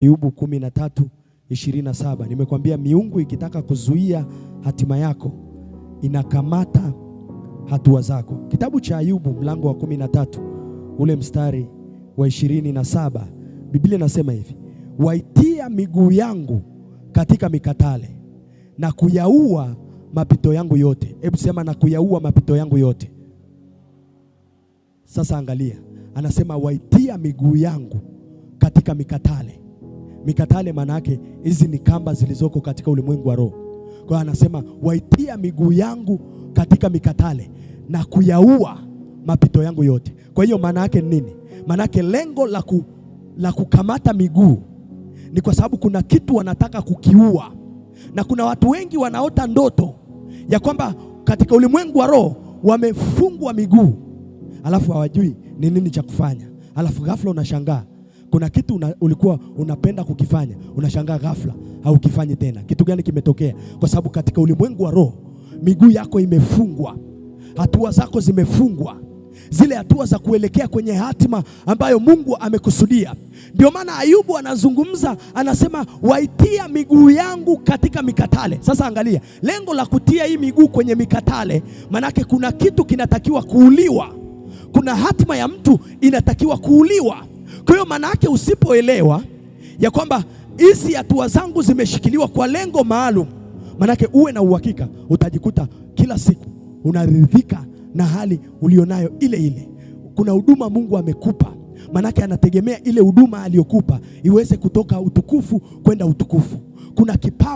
Ayubu 13:27. Nimekwambia miungu ikitaka kuzuia hatima yako inakamata hatua zako. Kitabu cha Ayubu mlango wa 13 ule mstari wa 27, Biblia inasema hivi: waitia miguu yangu katika mikatale na kuyaua mapito yangu yote. Hebu sema na kuyaua mapito yangu yote. Sasa angalia, anasema waitia miguu yangu katika mikatale. Mikatale maana yake hizi ni kamba zilizoko katika ulimwengu wa roho. Kwa hiyo anasema waitia miguu yangu katika mikatale na kuyaua mapito yangu yote. Kwa hiyo maana yake nini? Maana yake lengo la kukamata miguu ni kwa sababu kuna kitu wanataka kukiua. Na kuna watu wengi wanaota ndoto ya kwamba katika ulimwengu wa roho wamefungwa miguu, alafu hawajui ni nini cha kufanya. Alafu ghafla unashangaa kuna kitu ulikuwa unapenda kukifanya, unashangaa ghafla haukifanyi tena. Kitu gani kimetokea? Kwa sababu katika ulimwengu wa roho miguu yako imefungwa, hatua zako zimefungwa, zile hatua za kuelekea kwenye hatima ambayo Mungu amekusudia. Ndio maana Ayubu anazungumza, anasema waitia miguu yangu katika mikatale. Sasa angalia, lengo la kutia hii miguu kwenye mikatale, manake kuna kitu kinatakiwa kuuliwa. Kuna hatima ya mtu inatakiwa kuuliwa. Kwa hiyo manake usipoelewa ya kwamba hizi hatua zangu zimeshikiliwa kwa lengo maalum, manake uwe na uhakika utajikuta kila siku unaridhika na hali ulionayo ile ile. Kuna huduma Mungu amekupa, manake anategemea ile huduma aliyokupa iweze kutoka utukufu kwenda utukufu. Kuna kipawa